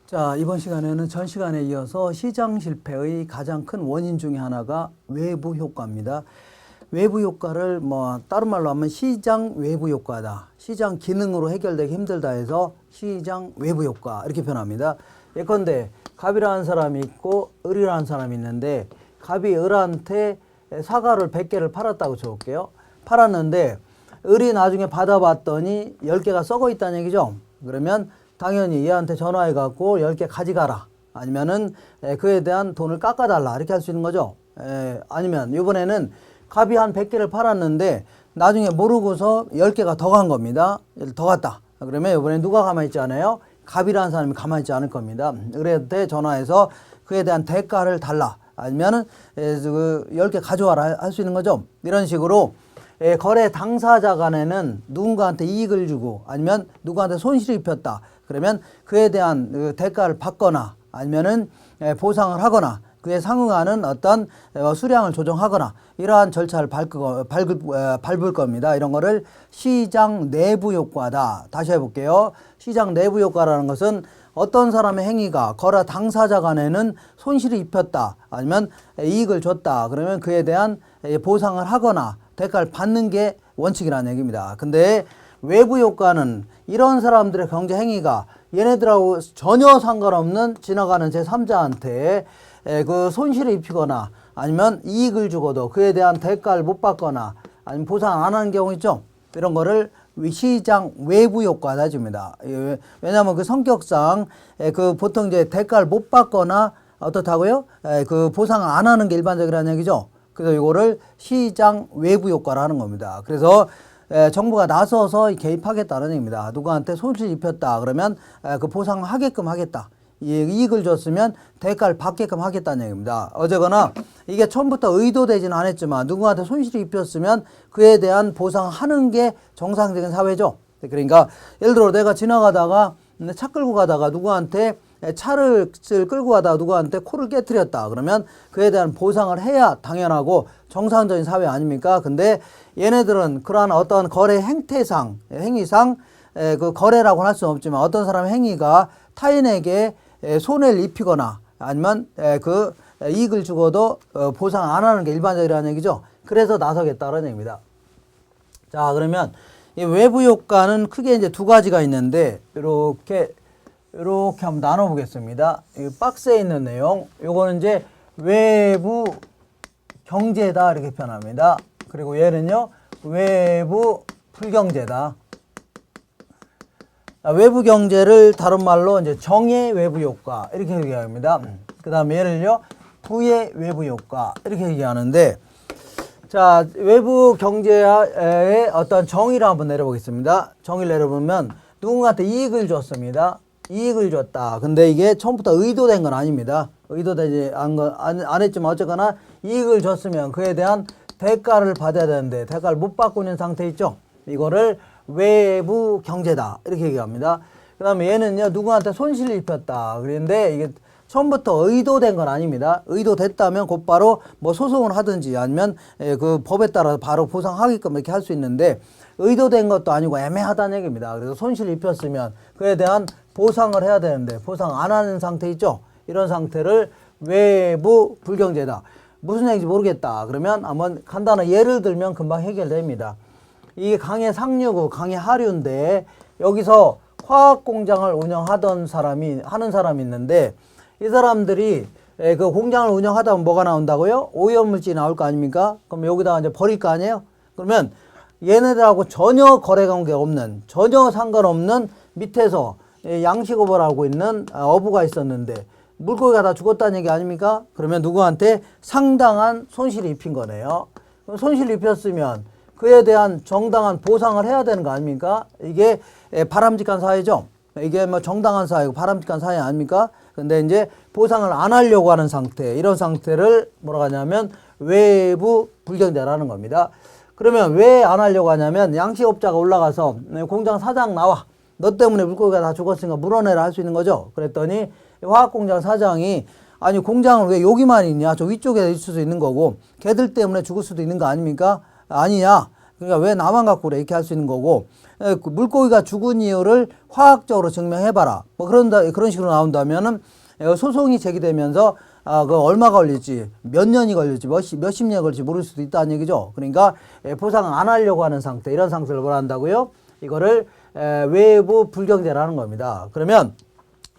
자, 이번 시간에는 전 시간에 이어서 시장 실패의 가장 큰 원인 중에 하나가 외부 효과입니다. 외부 효과를 다른 말로 하면 시장 외부 효과다. 시장 기능으로 해결되기 힘들다 해서 시장 외부 효과 이렇게 표현합니다. 예컨대 갑이라는 사람이 있고 을이라는 사람이 있는데 갑이 을한테 사과를 100개를 팔았다고 쳐볼게요. 팔았는데 을이 나중에 받아봤더니 10개가 썩어 있다는 얘기죠. 그러면 당연히 얘한테 전화해 갖고 10개 가져가라. 아니면은 그에 대한 돈을 깎아달라. 이렇게 할 수 있는 거죠. 아니면 이번에는 갑이 한 100개를 팔았는데 나중에 모르고서 10개가 더 간 겁니다. 더 갔다. 그러면 이번에 누가 가만히 있지 않아요? 갑이라는 사람이 가만히 있지 않을 겁니다. 을한테 전화해서 그에 대한 대가를 달라. 아니면은 그 10개 가져와라 할 수 있는 거죠. 이런 식으로 거래 당사자 간에는 누군가한테 이익을 주고 아니면 누구한테 손실을 입혔다. 그러면 그에 대한 그 대가를 받거나 아니면은 보상을 하거나 그에 상응하는 어떤 수량을 조정하거나 이러한 절차를 밟을 겁니다. 이런 거를 시장 내부 효과다. 다시 해볼게요. 시장 내부 효과라는 것은 어떤 사람의 행위가 거래 당사자 간에는 손실을 입혔다. 아니면 이익을 줬다. 그러면 그에 대한 보상을 하거나 대가를 받는 게 원칙이라는 얘기입니다. 근데 외부 효과는 이런 사람들의 경제 행위가 얘네들하고 전혀 상관없는 지나가는 제3자한테 그 손실을 입히거나 아니면 이익을 주고도 그에 대한 대가를 못 받거나 아니면 보상 안 하는 경우 있죠. 이런 거를 시장 외부 효과다 해줍니다. 왜냐하면 그 성격상 그 보통 이제 대가를 못 받거나 어떻다고요? 그 보상을 안 하는 게 일반적이라는 얘기죠. 그래서 이거를 시장 외부 효과를 하는 겁니다. 그래서 정부가 나서서 개입하겠다는 얘기입니다. 누구한테 손실 입혔다 그러면 그 보상을 하게끔 하겠다. 이익을 줬으면 대가를 받게끔 하겠다는 얘기입니다. 어쨌거나 이게 처음부터 의도되지는 않았지만 누구한테 손실이 입혔으면 그에 대한 보상하는 게 정상적인 사회죠. 그러니까 예를 들어 내가 지나가다가 차 끌고 가다가 누구한테 차를 끌고 가다가 누구한테 코를 깨트렸다. 그러면 그에 대한 보상을 해야 당연하고 정상적인 사회 아닙니까? 근데 얘네들은 그러한 어떤 거래 행태상, 행위상 그 거래라고 할 수는 없지만 어떤 사람의 행위가 타인에게 손해를 입히거나 아니면 그 이익을 주고도 보상 안 하는 게 일반적이라는 얘기죠. 그래서 나서겠다는 얘기입니다. 자, 그러면 이 외부 효과는 크게 이제 두 가지가 있는데 이렇게 한번 나눠 보겠습니다. 이 박스에 있는 내용, 요거는 이제 외부 경제다 이렇게 표현합니다. 그리고 얘는요 외부 불경제다. 외부 경제를 다른 말로 이제 정의 외부 효과 이렇게 얘기합니다. 그 다음에 얘를요 부의 외부 효과 이렇게 얘기하는데, 자, 외부 경제의 어떤 정의를 한번 내려보겠습니다. 정의를 내려보면 누군가한테 이익을 줬습니다. 이익을 줬다. 근데 이게 처음부터 의도된 건 아닙니다. 의도되지 안 했지만 어쨌거나 이익을 줬으면 그에 대한 대가를 받아야 되는데 대가를 못 받고 있는 상태 있죠. 이거를 외부 경제다 이렇게 얘기합니다. 그 다음에 얘는요 누구한테 손실을 입혔다. 그런데 이게 처음부터 의도된 건 아닙니다. 의도됐다면 곧바로 뭐 소송을 하든지 아니면 그 법에 따라서 바로 보상하게끔 이렇게 할 수 있는데 의도된 것도 아니고 애매하다는 얘기입니다. 그래서 손실을 입혔으면 그에 대한 보상을 해야 되는데 보상 안 하는 상태 있죠. 이런 상태를 외부 불경제다. 무슨 얘기인지 모르겠다. 그러면 한번 간단한 예를 들면 금방 해결됩니다. 이게 강해 상류고 강해 하류인데 여기서 화학 공장을 운영하던 하는 사람이 있는데 이 사람들이 그 공장을 운영하다 보면 뭐가 나온다고요? 오염물질이 나올 거 아닙니까? 그럼 여기다가 이제 버릴 거 아니에요? 그러면 얘네들하고 전혀 거래관계 없는, 전혀 상관없는 밑에서 양식업을 하고 있는 어부가 있었는데 물고기가 다 죽었다는 얘기 아닙니까? 그러면 누구한테 상당한 손실을 입힌 거네요. 그럼 손실을 입혔으면 그에 대한 정당한 보상을 해야 되는 거 아닙니까? 이게 바람직한 사회죠. 이게 뭐 정당한 사회고 바람직한 사회 아닙니까? 근데 이제 보상을 안 하려고 하는 상태, 이런 상태를 뭐라고 하냐면 외부 불경제라는 겁니다. 그러면 왜 안 하려고 하냐면 양식업자가 올라가서 공장 사장 나와. 너 때문에 물고기가 다 죽었으니까 물어내라 할 수 있는 거죠. 그랬더니 화학공장 사장이 아니 공장을 왜 여기만 있냐? 저 위쪽에 있을 수도 있는 거고 걔들 때문에 죽을 수도 있는 거 아닙니까? 아니냐? 그러니까 왜 나만 갖고 그래? 이렇게 할 수 있는 거고, 물고기가 죽은 이유를 화학적으로 증명해봐라. 뭐 그런 식으로 나온다면은 소송이 제기되면서 그 얼마 걸릴지, 몇 년이 걸릴지, 몇십 년이 걸릴지 모를 수도 있다는 얘기죠. 그러니까 보상 안 하려고 하는 상태, 이런 상태를 뭘 한다고요? 이거를 외부 불경제라는 겁니다. 그러면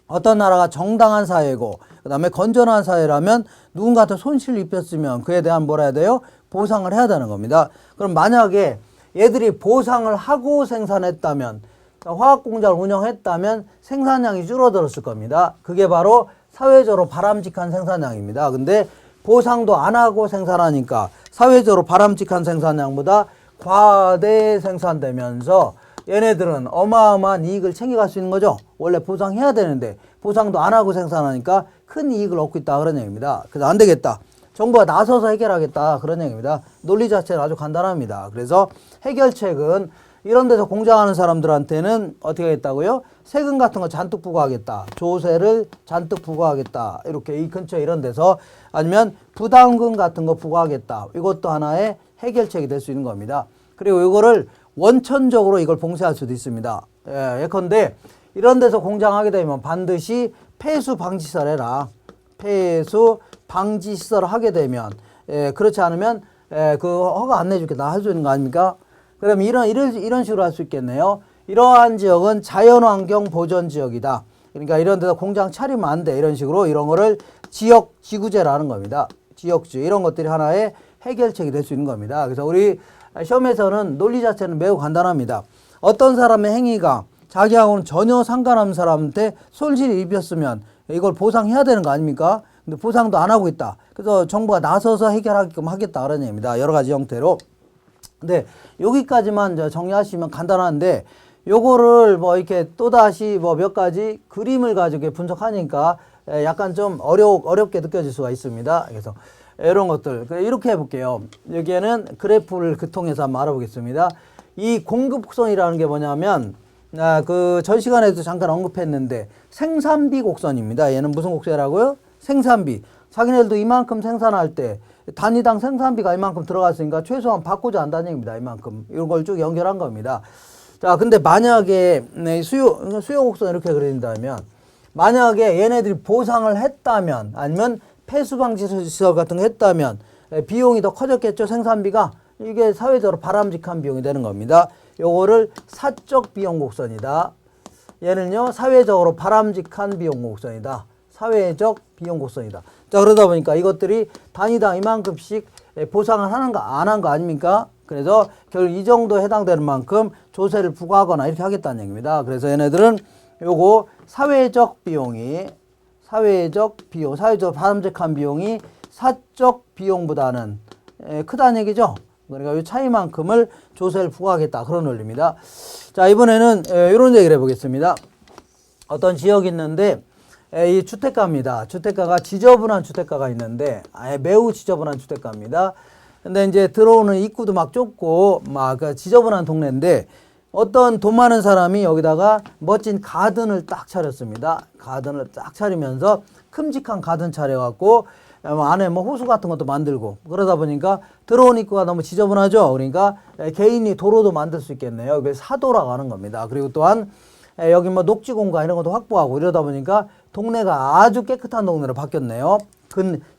어떤 나라가 정당한 사회고 그 다음에 건전한 사회라면 누군가한테 손실을 입혔으면 그에 대한 뭐라 해야 돼요? 보상을 해야 되는 겁니다. 그럼 만약에 얘들이 보상을 하고 생산했다면, 화학공장을 운영했다면 생산량이 줄어들었을 겁니다. 그게 바로 사회적으로 바람직한 생산량입니다. 근데 보상도 안 하고 생산하니까 사회적으로 바람직한 생산량보다 과대 생산되면서 얘네들은 어마어마한 이익을 챙겨갈 수 있는 거죠. 원래 보상해야 되는데 보상도 안 하고 생산하니까 큰 이익을 얻고 있다 그런 얘기입니다. 그래서 안 되겠다. 정부가 나서서 해결하겠다 그런 얘기입니다. 논리 자체는 아주 간단합니다. 그래서 해결책은 이런 데서 공장하는 사람들한테는 어떻게 하겠다고요? 세금 같은 거 잔뜩 부과하겠다. 조세를 잔뜩 부과하겠다. 이렇게 이 근처에 이런 데서 아니면 부담금 같은 거 부과하겠다. 이것도 하나의 해결책이 될 수 있는 겁니다. 그리고 이거를 원천적으로 이걸 봉쇄할 수도 있습니다. 예컨대 이런 데서 공장하게 되면 반드시 폐수 방지시설 해라. 폐수 방지시설을 하게 되면 그렇지 않으면 그 허가 안 내줄게 나 할 수 있는 거 아닙니까? 그럼 이런 식으로 할 수 있겠네요. 이러한 지역은 자연환경 보전 지역이다. 그러니까 이런 데서 공장 차리면 안 돼. 이런 식으로 이런 거를 지역지구제라는 겁니다. 지역주 이런 것들이 하나의 해결책이 될 수 있는 겁니다. 그래서 우리 시험에서는 논리 자체는 매우 간단합니다. 어떤 사람의 행위가 자기하고는 전혀 상관없는 사람한테 손실을 입혔으면 이걸 보상해야 되는 거 아닙니까? 근데 보상도 안 하고 있다. 그래서 정부가 나서서 해결하게끔 하겠다 그런 얘기입니다. 여러 가지 형태로. 근데 여기까지만 정리하시면 간단한데 요거를 뭐 이렇게 또다시 뭐 몇 가지 그림을 가지고 분석하니까 약간 좀 어렵게 느껴질 수가 있습니다. 그래서 이런 것들 이렇게 해볼게요. 여기에는 그래프를 통해서 한번 알아보겠습니다. 이 공급곡선이라는 게 뭐냐면 그 전 시간에도 잠깐 언급했는데 생산비 곡선입니다. 얘는 무슨 곡선이라고요? 생산비. 자기네들도 이만큼 생산할 때 단위당 생산비가 이만큼 들어갔으니까 최소한 받고자 한다는 얘기입니다. 이만큼. 이런 걸 쭉 연결한 겁니다. 자, 근데 만약에 수요 곡선 이렇게 그린다면 만약에 얘네들이 보상을 했다면 아니면 폐수방지시설 같은 거 했다면 비용이 더 커졌겠죠. 생산비가. 이게 사회적으로 바람직한 비용이 되는 겁니다. 요거를 사적 비용 곡선이다. 얘는요 사회적으로 바람직한 비용 곡선이다. 사회적 비용 곡선이다. 자, 그러다 보니까 이것들이 단위당 이만큼씩 보상을 하는가 안 한 거 아닙니까? 그래서 결국 이 정도 해당되는 만큼 조세를 부과하거나 이렇게 하겠다는 얘기입니다. 그래서 얘네들은 요거 사회적 바람직한 비용이 사적 비용보다는 크다는 얘기죠. 그러니까 이 차이만큼을 조세를 부과하겠다 그런 논리입니다. 자, 이번에는 이런 얘기를 해보겠습니다. 어떤 지역이 있는데 이 주택가입니다. 주택가가 지저분한 주택가가 있는데 매우 지저분한 주택가입니다. 근데 이제 들어오는 입구도 막 좁고 막 지저분한 동네인데 어떤 돈 많은 사람이 여기다가 멋진 가든을 딱 차렸습니다. 가든을 딱 차리면서 큼직한 가든 차려갖고 안에 뭐 호수 같은 것도 만들고 그러다 보니까 들어온 입구가 너무 지저분하죠. 그러니까 개인이 도로도 만들 수 있겠네요. 그래서 사도라고 하는 겁니다. 그리고 또한 여기 뭐 녹지 공간 이런 것도 확보하고 이러다 보니까 동네가 아주 깨끗한 동네로 바뀌었네요.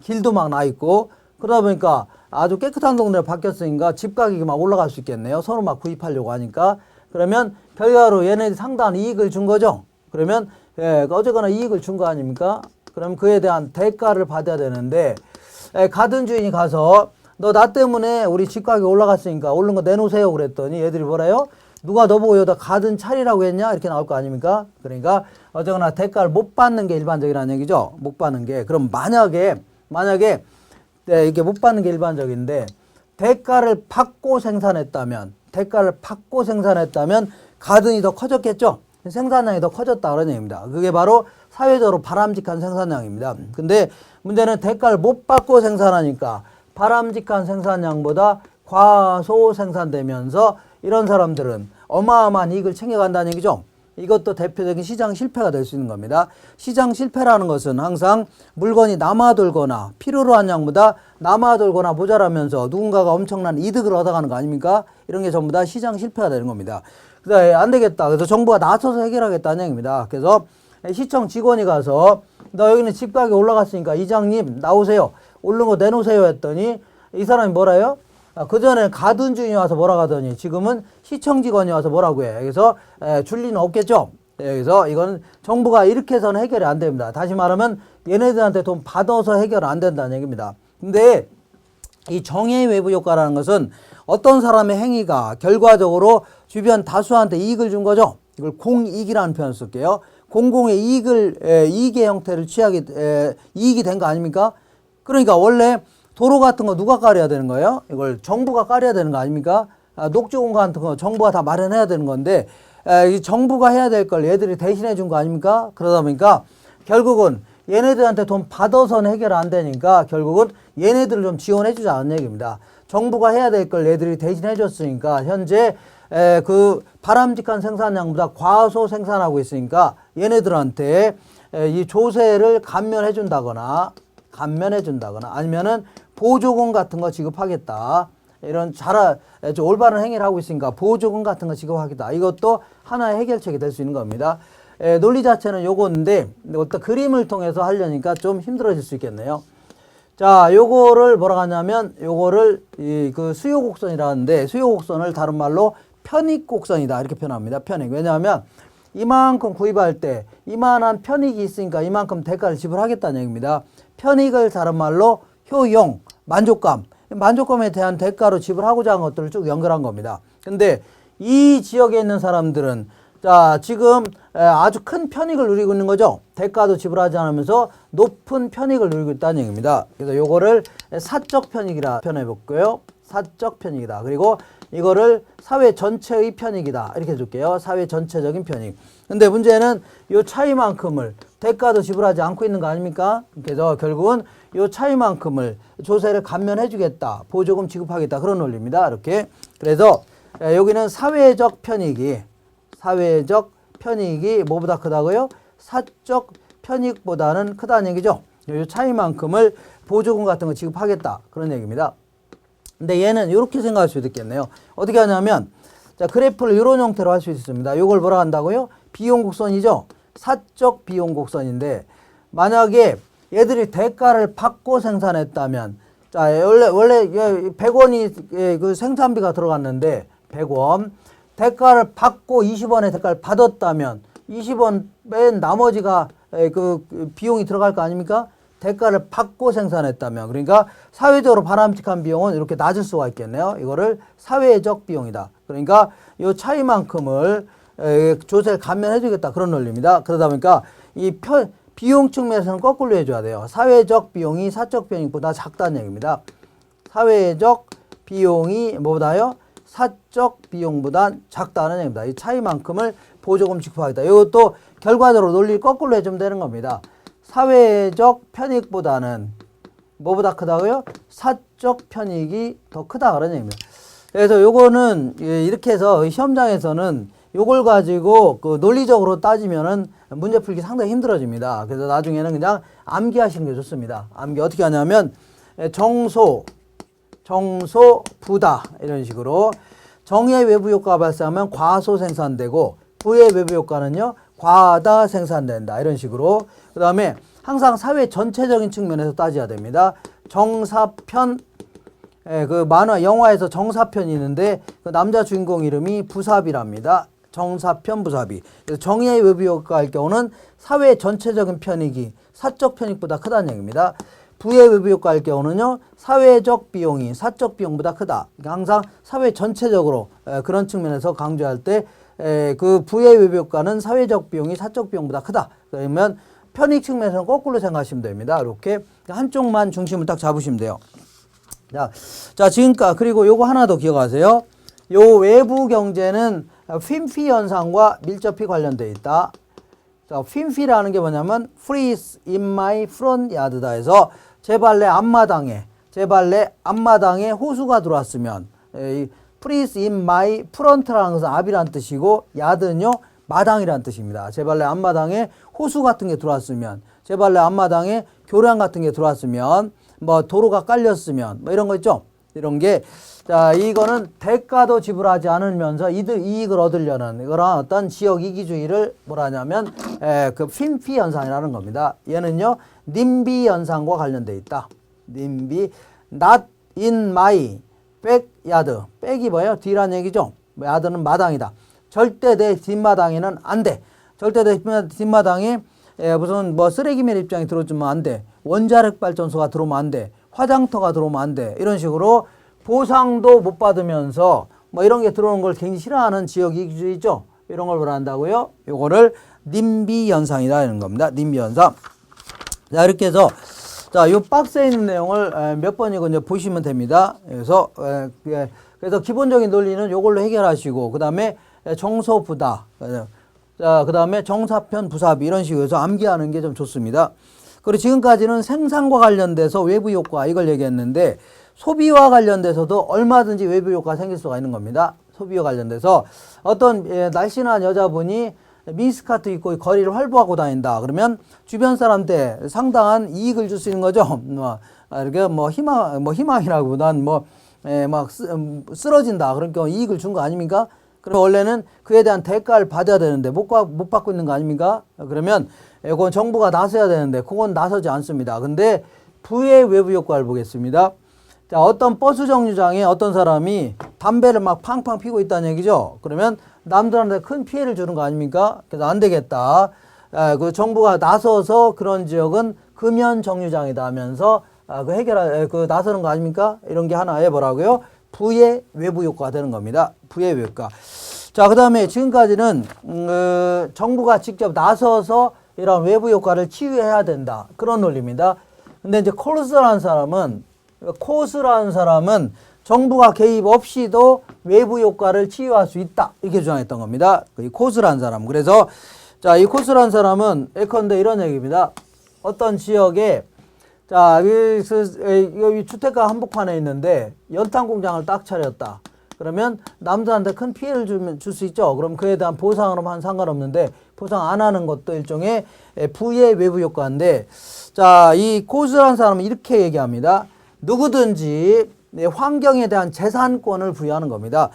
길도 막 나 있고 그러다 보니까 아주 깨끗한 동네로 바뀌었으니까 집 가격이 막 올라갈 수 있겠네요. 서로 막 구입하려고 하니까. 그러면 결과로 얘네들이 상당한 이익을 준 거죠. 그러면 어쨌거나 이익을 준 거 아닙니까? 그럼 그에 대한 대가를 받아야 되는데 가든 주인이 가서 너 나 때문에 우리 집 가격이 올라갔으니까 오른 거 내놓으세요 그랬더니 얘들이 뭐래요? 누가 너보고 여기다 가든 차리라고 했냐? 이렇게 나올 거 아닙니까? 그러니까 어쨌거나 대가를 못 받는 게 일반적이라는 얘기죠. 못 받는 게. 그럼 만약에 이게 못 받는 게 일반적인데 대가를 받고 생산했다면 가든이 더 커졌겠죠? 생산량이 더 커졌다 그런 얘기입니다. 그게 바로 사회적으로 바람직한 생산량입니다. 근데 문제는 대가를 못 받고 생산하니까 바람직한 생산량보다 과소 생산되면서 이런 사람들은 어마어마한 이익을 챙겨간다는 얘기죠. 이것도 대표적인 시장 실패가 될 수 있는 겁니다. 시장 실패라는 것은 항상 물건이 남아돌거나 필요로 한 양보다 남아돌거나 모자라면서 누군가가 엄청난 이득을 얻어가는 거 아닙니까? 이런 게 전부 다 시장 실패가 되는 겁니다. 그래서 안 되겠다. 그래서 정부가 나서서 해결하겠다는 얘기입니다. 그래서 시청 직원이 가서 너 여기는 집가격이 올라갔으니까 이장님 나오세요. 오른 거 내놓으세요 했더니 이 사람이 뭐라요? 그전에 가든 주인이 와서 뭐라고 하더니 지금은 시청 직원이 와서 뭐라고 해. 그래서 줄 리는 없겠죠. 그래서 이건 정부가 이렇게 해서는 해결이 안 됩니다. 다시 말하면 얘네들한테 돈 받아서 해결 안 된다는 얘기입니다. 근데 이 정의 외부 효과라는 것은 어떤 사람의 행위가 결과적으로 주변 다수한테 이익을 준 거죠. 이걸 공이익이라는 표현을 쓸게요. 공공의 이익의 형태를 이익이 된 거 아닙니까? 그러니까 원래 도로 같은 거 누가 깔아야 되는 거예요? 이걸 정부가 깔아야 되는 거 아닙니까? 녹지공간 같은 거 정부가 다 마련해야 되는 건데 이 정부가 해야 될 걸 얘들이 대신해 준 거 아닙니까? 그러다 보니까 결국은 얘네들한테 돈 받아서는 해결 안 되니까 결국은 얘네들을 좀 지원해 주자는 얘기입니다. 정부가 해야 될 걸 얘들이 대신해 줬으니까 현재 그 바람직한 생산량보다 과소 생산하고 있으니까 얘네들한테 이 조세를 감면해 준다거나 아니면은 보조금 같은 거 지급하겠다. 이런 좀 올바른 행위를 하고 있으니까 보조금 같은 거 지급하겠다. 이것도 하나의 해결책이 될 수 있는 겁니다. 논리 자체는 요건데 어떤 그림을 통해서 하려니까 좀 힘들어질 수 있겠네요. 자, 요거를 뭐라고 하냐면 요거를 그 수요 곡선이라는데 수요 곡선을 다른 말로 편익 곡선이다 이렇게 표현합니다. 편익. 왜냐하면 이만큼 구입할 때 이만한 편익이 있으니까 이만큼 대가를 지불하겠다는 얘기입니다. 편익을 다른 말로 효용, 만족감에 대한 대가로 지불하고자 하는 것들을 쭉 연결한 겁니다. 근데 이 지역에 있는 사람들은 자, 지금 아주 큰 편익을 누리고 있는 거죠. 대가도 지불하지 않으면서 높은 편익을 누리고 있다는 얘기입니다. 그래서 요거를 사적 편익이라 표현해 볼게요. 사적 편익이다. 그리고 이거를 사회 전체의 편익이다. 이렇게 해줄게요. 사회 전체적인 편익. 근데 문제는 요 차이만큼을 대가도 지불하지 않고 있는 거 아닙니까? 그래서 결국은 요 차이만큼을 조세를 감면해 주겠다. 보조금 지급하겠다. 그런 논리입니다. 이렇게. 그래서 여기는 사회적 편익이 뭐보다 크다고요? 사적 편익보다는 크다는 얘기죠. 요 차이만큼을 보조금 같은 거 지급하겠다. 그런 얘기입니다. 근데 얘는 이렇게 생각할 수도 있겠네요. 어떻게 하냐면 자, 그래프를 이런 형태로 할 수 있습니다. 이걸 뭐라 한다고요? 비용 곡선이죠. 사적 비용 곡선인데 만약에 얘들이 대가를 받고 생산했다면 자, 원래 100원이 그 생산비가 들어갔는데 100원 대가를 받고 20원의 대가를 받았다면 20원 뺀 나머지가 그 비용이 들어갈 거 아닙니까? 대가를 받고 생산했다면 그러니까 사회적으로 바람직한 비용은 이렇게 낮을 수가 있겠네요. 이거를 사회적 비용이다. 그러니까 이 차이만큼을 조세를 감면해 주겠다. 그런 논리입니다. 그러다 보니까 이 비용 측면에서는 거꾸로 해줘야 돼요. 사회적 비용이 사적 비용보다 작다는 얘기입니다. 사회적 비용이 뭐보다요? 사적 비용보다 작다는 얘기입니다. 이 차이만큼을 보조금 지급하겠다. 이것도 결과적으로 논리를 거꾸로 해주면 되는 겁니다. 사회적 편익보다는 뭐보다 크다고요? 사적 편익이 더 크다 그런 얘기입니다. 그래서 요거는 이렇게 해서 시험장에서는 요걸 가지고 그 논리적으로 따지면은 문제 풀기 상당히 힘들어집니다. 그래서 나중에는 그냥 암기하시는 게 좋습니다. 암기 어떻게 하냐면 정소, 부다 이런 식으로 정의 외부 효과가 발생하면 과소 생산되고 부의 외부 효과는요 과다 생산된다 이런 식으로. 그 다음에 항상 사회 전체적인 측면에서 따져야 됩니다. 정사편 그 만화 영화에서 정사편이 있는데 그 남자 주인공 이름이 부사비랍니다. 정사편 부사비. 그래서 정의 외부 효과일 경우는 사회 전체적인 편익이 사적 편익보다 크다는 얘기입니다. 부의 외부 효과일 경우는요 사회적 비용이 사적 비용보다 크다. 그러니까 항상 사회 전체적으로 그런 측면에서 강조할 때 그 부의 외부 효과는 사회적 비용이 사적 비용보다 크다. 그러면 편익 측면에서는 거꾸로 생각하시면 됩니다. 이렇게 한쪽만 중심을 딱 잡으시면 돼요. 자 지금까지 그리고 요거 하나 더 기억하세요. 요 외부 경제는 휨피 현상과 밀접히 관련되어 있다. 자, 휨피라는 게 뭐냐면 freeze in my front yard다 해서 제 발레 앞마당에 호수가 들어왔으면 freeze in my front라는 것은 앞이라는 뜻이고 yard는요 마당이라는 뜻입니다. 제 발레 앞마당에 호수 같은 게 들어왔으면 제 발레 앞마당에 교량 같은 게 들어왔으면 뭐 도로가 깔렸으면 뭐 이런 거 있죠. 이런 게 자, 이거는 대가도 지불하지 않으면서 이익을 얻으려는 그런 어떤 지역 이기주의를 뭐라 하냐면 그 핀피 현상이라는 겁니다. 얘는요 님비 현상과 관련돼 있다. 님비 not in my backyard. 백이 뭐예요? 뒤란 얘기죠. 야드는 마당이다. 절대 내 뒷마당에는 안 돼. 절대 내 뒷마당에 무슨 뭐 쓰레기 매립장이 들어오면 안 돼. 원자력 발전소가 들어오면 안 돼. 화장터가 들어오면 안 돼. 이런 식으로 보상도 못 받으면서 뭐 이런 게 들어오는 걸 굉장히 싫어하는 지역 이기주의죠. 이런 걸 뭐라 한다고요? 요거를 님비 현상이다 이런 겁니다. 님비 현상. 자, 이렇게 해서 자, 요 박스에 있는 내용을 몇 번이고 이제 보시면 됩니다. 그래서 기본적인 논리는 요걸로 해결하시고 그다음에 정소부다. 자, 그다음에 정사편 부사비 이런 식으로 해서 암기하는 게 좀 좋습니다. 그리고 지금까지는 생산과 관련돼서 외부 효과 이걸 얘기했는데 소비와 관련돼서도 얼마든지 외부 효과가 생길 수가 있는 겁니다. 소비와 관련돼서 어떤 날씬한 여자분이 미니스커트 입고 거리를 활보하고 다닌다. 그러면 주변 사람한테 상당한 이익을 줄 수 있는 거죠. 이렇게 뭐 희망이라기보단 막 쓰러진다. 그러니까 이익을 준 거 아닙니까? 그럼 원래는 그에 대한 대가를 받아야 되는데 못 받고 있는 거 아닙니까? 그러면 그건 정부가 나서야 되는데 그건 나서지 않습니다. 근데 부의 외부 효과를 보겠습니다. 자, 어떤 버스 정류장에 어떤 사람이 담배를 막 팡팡 피고 있다는 얘기죠. 그러면 남들한테 큰 피해를 주는 거 아닙니까? 그래서 안 되겠다. 그 정부가 나서서 그런 지역은 금연 정류장이다 하면서 그 나서는 거 아닙니까? 이런 게 하나의 뭐라고요? 부의 외부 효과가 되는 겁니다. 부의 외부 효과. 자, 그 다음에 지금까지는 정부가 직접 나서서 이런 외부 효과를 치유해야 된다. 그런 논리입니다. 근데 이제 코스라는 사람은 정부가 개입 없이도 외부 효과를 치유할 수 있다. 이렇게 주장했던 겁니다. 이 코스라는 사람. 그래서 자, 이 코스라는 사람은 예컨대 이런 얘기입니다. 어떤 지역에 자, 이 주택가 한복판에 있는데 연탄 공장을 딱 차렸다. 그러면 남들한테 큰 피해를 줄 수 있죠. 그럼 그에 대한 보상으로만 상관없는데 보상 안 하는 것도 일종의 부의 외부 효과인데 자, 이 코스라는 사람은 이렇게 얘기합니다. 누구든지 환경에 대한 재산권을 부여하는 겁니다.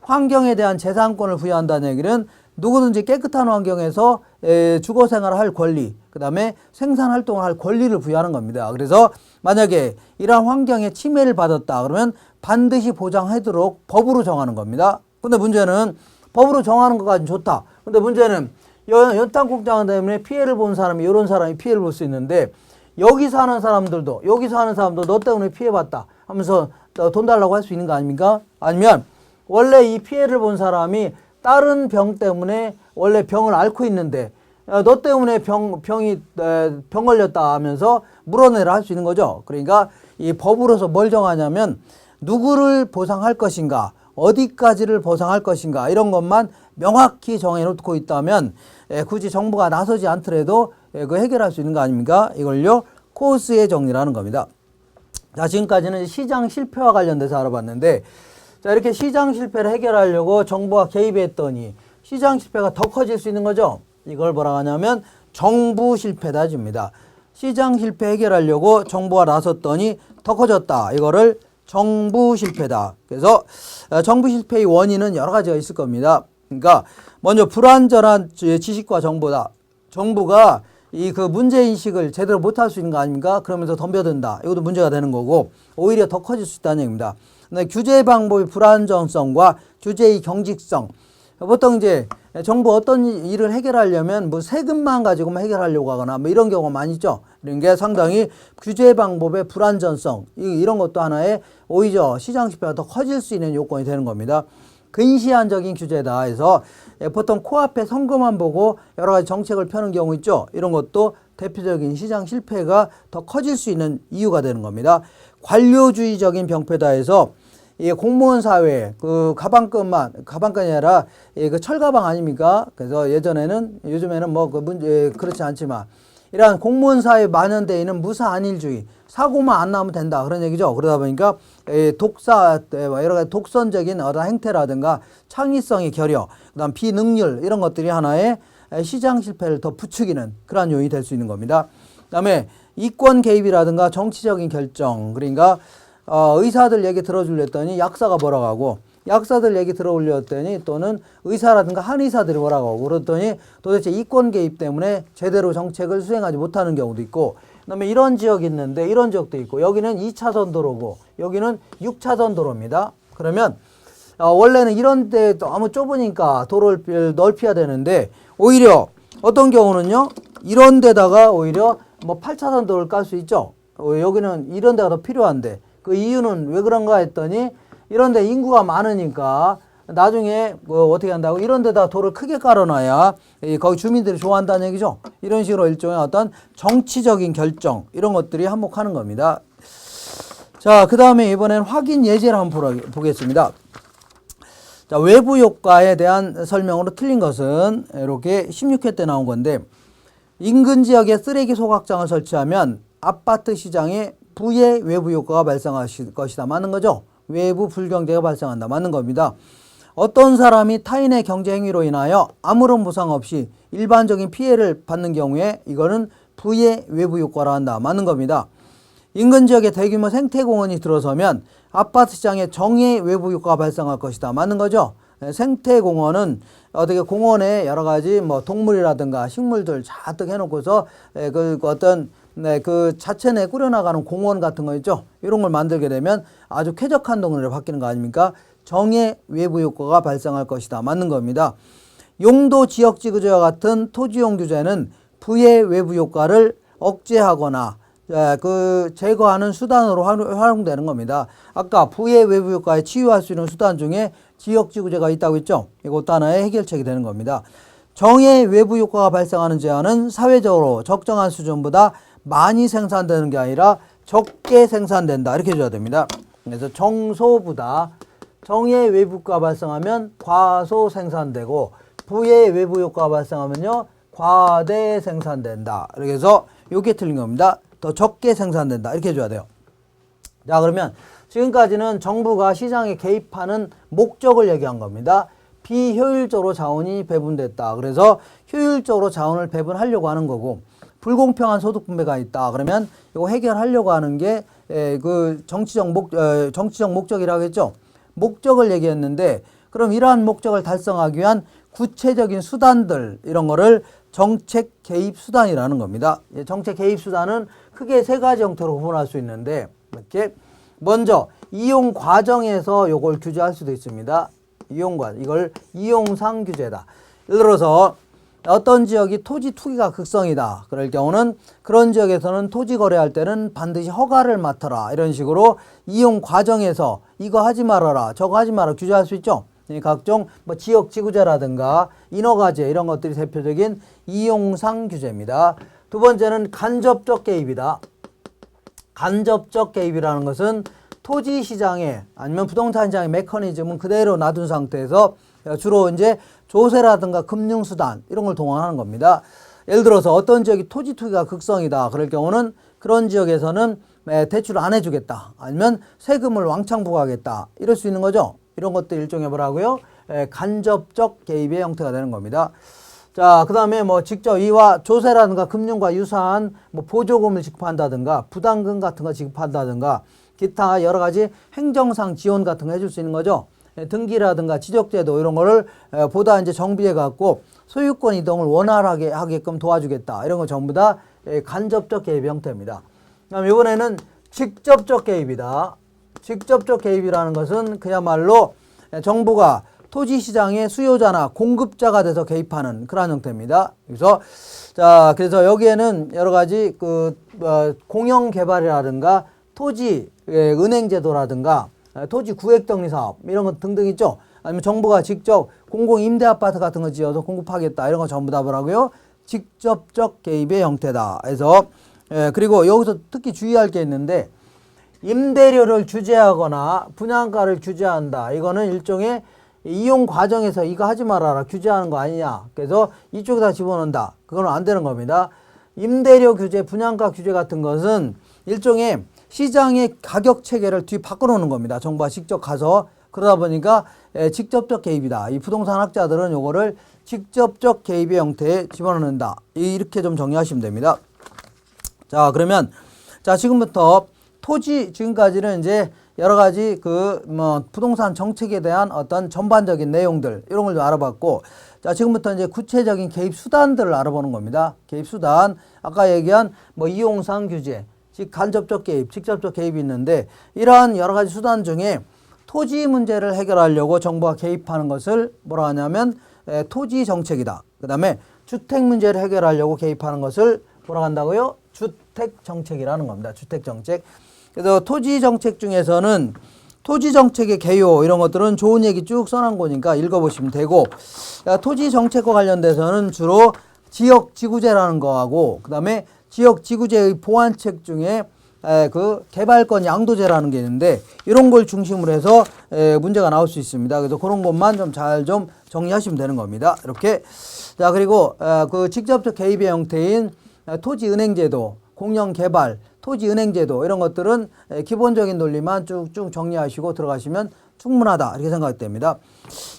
환경에 대한 재산권을 부여한다는 얘기는 누구든지 깨끗한 환경에서 주거 생활을 할 권리, 그 다음에 생산 활동을 할 권리를 부여하는 겁니다. 그래서 만약에 이러한 환경에 침해를 받았다 그러면 반드시 보장하도록 법으로 정하는 겁니다. 근데 문제는 법으로 정하는 것까지는 좋다. 근데 문제는 연탄 공장 때문에 피해를 본 사람이 이런 사람이 피해를 볼 수 있는데 여기 사는 사람도 너 때문에 피해봤다 하면서 돈 달라고 할 수 있는 거 아닙니까? 아니면 원래 이 피해를 본 사람이 다른 병 때문에 원래 병을 앓고 있는데 너 때문에 병 걸렸다 하면서 물어내라 할 수 있는 거죠. 그러니까 이 법으로서 뭘 정하냐면 누구를 보상할 것인가, 어디까지를 보상할 것인가 이런 것만 명확히 정해놓고 있다면 굳이 정부가 나서지 않더라도 그 해결할 수 있는 거 아닙니까? 이걸요 코스의 정리라는 겁니다. 자, 지금까지는 시장 실패와 관련돼서 알아봤는데 자, 이렇게 시장 실패를 해결하려고 정부가 개입했더니 시장 실패가 더 커질 수 있는 거죠. 이걸 뭐라고 하냐면 정부 실패다 줍니다. 시장 실패 해결하려고 정부가 나섰더니 더 커졌다. 이거를 정부 실패다. 그래서 정부 실패의 원인은 여러 가지가 있을 겁니다. 그러니까 먼저 불완전한 지식과 정보다. 정부가 그 문제인식을 제대로 못할 수 있는 거 아닙니까? 그러면서 덤벼든다. 이것도 문제가 되는 거고 오히려 더 커질 수 있다는 얘기입니다. 근데 규제 방법의 불안정성과 규제의 경직성. 보통 이제 정부 어떤 일을 해결하려면 뭐 세금만 가지고만 해결하려고 하거나 뭐 이런 경우가 많이 있죠. 이런 게 상당히 규제 방법의 불안전성 이런 것도 하나의 오히려 시장 실패가 더 커질 수 있는 요건이 되는 겁니다. 근시안적인 규제다 해서 보통 코앞에 선거만 보고 여러 가지 정책을 펴는 경우 있죠. 이런 것도 대표적인 시장 실패가 더 커질 수 있는 이유가 되는 겁니다. 관료주의적인 병폐다 해서 공무원 사회 가방끈이 아니라 그 철가방 아닙니까? 그래서 요즘에는 뭐 그렇지 않지만 이러한 공무원 사회 많은 데에는 무사 안일주의 사고만 안 나면 된다 그런 얘기죠. 그러다 보니까 여러 가지 독선적인 어떤 행태라든가 창의성의 결여, 그다음 비능률 이런 것들이 하나의 시장 실패를 더 부추기는 그러한 요인이 될 수 있는 겁니다. 그다음에 이권 개입이라든가 정치적인 결정, 그러니까 의사들 얘기 들어주려 했더니 약사가 뭐라고 하고, 약사들 얘기 들어오려 했더니 또는 의사라든가 한의사들이 뭐라고 하고, 그랬더니 도대체 이권 개입 때문에 제대로 정책을 수행하지 못하는 경우도 있고, 그다음에 이런 지역이 있는데 이런 지역도 있고, 여기는 2차선 도로고 여기는 6차선 도로입니다. 그러면 원래는 이런 데 너무 좁으니까 도로를 넓혀야 되는데, 오히려 어떤 경우는요, 이런 데다가 오히려 뭐 8차선 도로를 깔 수 있죠. 여기는 이런 데가 더 필요한데, 그 이유는 왜 그런가 했더니, 이런 데 인구가 많으니까 나중에 어떻게 한다고, 이런 데다 도로를 크게 깔아놔야 거기 주민들이 좋아한다는 얘기죠. 이런 식으로 일종의 어떤 정치적인 결정, 이런 것들이 한몫하는 겁니다. 자, 그 다음에 이번엔 확인 예제를 한번 보겠습니다. 자, 외부 효과에 대한 설명으로 틀린 것은 이렇게 16회 때 나온 건데, 인근 지역에 쓰레기 소각장을 설치하면 아파트 시장에 부의 외부 효과가 발생할 것이다. 맞는 거죠? 외부 불경제가 발생한다. 맞는 겁니다. 어떤 사람이 타인의 경제 행위로 인하여 아무런 보상 없이 일반적인 피해를 받는 경우에 이거는 부의 외부 효과라 한다. 맞는 겁니다. 인근 지역에 대규모 생태공원이 들어서면 아파트 시장에 정의 외부 효과가 발생할 것이다. 맞는 거죠? 생태공원은 어떻게 공원에 여러 가지 뭐 동물이라든가 식물들 잔뜩 해놓고서 그 어떤 그 자체 내 꾸려나가는 공원 같은 거 있죠? 이런 걸 만들게 되면 아주 쾌적한 동네로 바뀌는 거 아닙니까? 정의 외부 효과가 발생할 것이다. 맞는 겁니다. 용도 지역지구제와 같은 토지용 규제는 부의 외부 효과를 억제하거나 그 제거하는 수단으로 활용되는 겁니다. 아까 부의 외부 효과에 치유할 수 있는 수단 중에 지역지구제가 있다고 했죠. 이것도 하나의 해결책이 되는 겁니다. 정의 외부 효과가 발생하는 제한은 사회적으로 적정한 수준보다 많이 생산되는 게 아니라 적게 생산된다. 이렇게 해줘야 됩니다. 그래서 정소보다 정의 외부 효과가 발생하면 과소 생산되고, 부의 외부 효과가 발생하면요 과대 생산된다. 그래서 이게 틀린 겁니다. 더 적게 생산된다. 이렇게 해줘야 돼요. 자, 그러면 지금까지는 정부가 시장에 개입하는 목적을 얘기한 겁니다. 비효율적으로 자원이 배분됐다. 그래서 효율적으로 자원을 배분하려고 하는 거고, 불공평한 소득 분배가 있다. 그러면 이거 해결하려고 하는 게 그 정치적 목적이라고 했죠. 목적을 얘기했는데, 그럼 이러한 목적을 달성하기 위한 구체적인 수단들, 이런 거를 정책 개입 수단이라는 겁니다. 정책 개입 수단은 크게 세 가지 형태로 구분할 수 있는데, 이렇게 먼저 이용 과정에서 요걸 규제할 수도 있습니다. 이걸 이용상 규제다. 예를 들어서 어떤 지역이 토지 투기가 극성이다. 그럴 경우는 그런 지역에서는 토지 거래할 때는 반드시 허가를 맡아라. 이런 식으로 이용 과정에서 이거 하지 말아라, 저거 하지 마라 규제할 수 있죠. 각종 뭐 지역 지구제라든가 인허가제, 이런 것들이 대표적인 이용상 규제입니다. 두 번째는 간접적 개입이다. 간접적 개입이라는 것은 토지 시장에 아니면 부동산 시장의 메커니즘은 그대로 놔둔 상태에서 주로 이제 조세라든가 금융수단, 이런 걸 동원하는 겁니다. 예를 들어서 어떤 지역이 토지 투기가 극성이다. 그럴 경우는 그런 지역에서는 대출을 안 해주겠다. 아니면 세금을 왕창 부과하겠다. 이럴 수 있는 거죠. 이런 것들 일종의 뭐라고요? 간접적 개입의 형태가 되는 겁니다. 자, 그 다음에 뭐 직접 이와 조세라든가 금융과 유사한 뭐 보조금을 지급한다든가 부담금 같은 거 지급한다든가 기타 여러 가지 행정상 지원 같은 거 해줄 수 있는 거죠. 등기라든가 지적제도, 이런 거를 보다 이제 정비해 갖고 소유권 이동을 원활하게 하게끔 도와주겠다. 이런 거 전부 다 간접적 개입 형태입니다. 그다음 이번에는 직접적 개입이다. 직접적 개입이라는 것은 그야말로 정부가 토지 시장의 수요자나 공급자가 돼서 개입하는 그런 형태입니다. 그래서 여기에는 여러 가지 공영 개발이라든가 토지 은행 제도라든가 토지 구획 정리 사업, 이런 것 등등 있죠. 아니면 정부가 직접 공공 임대 아파트 같은 거 지어서 공급하겠다. 이런 거 전부 다 뭐라고요? 직접적 개입의 형태다. 그래서 그리고 여기서 특히 주의할 게 있는데, 임대료를 규제하거나 분양가를 규제한다. 이거는 일종의 이용 과정에서 이거 하지 말아라 규제하는 거 아니냐. 그래서 이쪽에다 집어넣는다. 그건 안 되는 겁니다. 임대료 규제, 분양가 규제 같은 것은 일종의 시장의 가격 체계를 뒤 바꿔놓는 겁니다. 정부가 직접 가서. 그러다 보니까 직접적 개입이다. 이 부동산 학자들은 요거를 직접적 개입의 형태에 집어넣는다. 이렇게 좀 정리하시면 됩니다. 자, 그러면 자, 지금부터 토지 지금까지는 이제 여러 가지 부동산 정책에 대한 어떤 전반적인 내용들 이런 걸 좀 알아봤고, 자, 지금부터 이제 구체적인 개입 수단들을 알아보는 겁니다. 개입 수단, 아까 얘기한 이용상 규제, 즉 간접적 개입, 직접적 개입이 있는데, 이러한 여러 가지 수단 중에 토지 문제를 해결하려고 정부가 개입하는 것을 뭐라 하냐면 토지 정책이다. 그 다음에 주택 문제를 해결하려고 개입하는 것을 뭐라 한다고요? 주택 정책이라는 겁니다. 주택 정책. 그래서 토지 정책 중에서는 토지 정책의 개요 이런 것들은 좋은 얘기 쭉 써놓은 거니까 읽어보시면 되고, 토지 정책과 관련돼서는 주로 지역 지구제라는 거하고, 그 다음에 지역 지구제의 보완책 중에 그 개발권 양도제라는 게 있는데, 이런 걸 중심으로 해서 문제가 나올 수 있습니다. 그래서 그런 것만 좀 잘 좀 정리하시면 되는 겁니다. 이렇게. 자, 그리고 그 직접적 개입의 형태인 토지은행제도, 공영개발, 토지은행제도 이런 것들은 기본적인 논리만 쭉쭉 정리하시고 들어가시면 충분하다 이렇게 생각이 됩니다.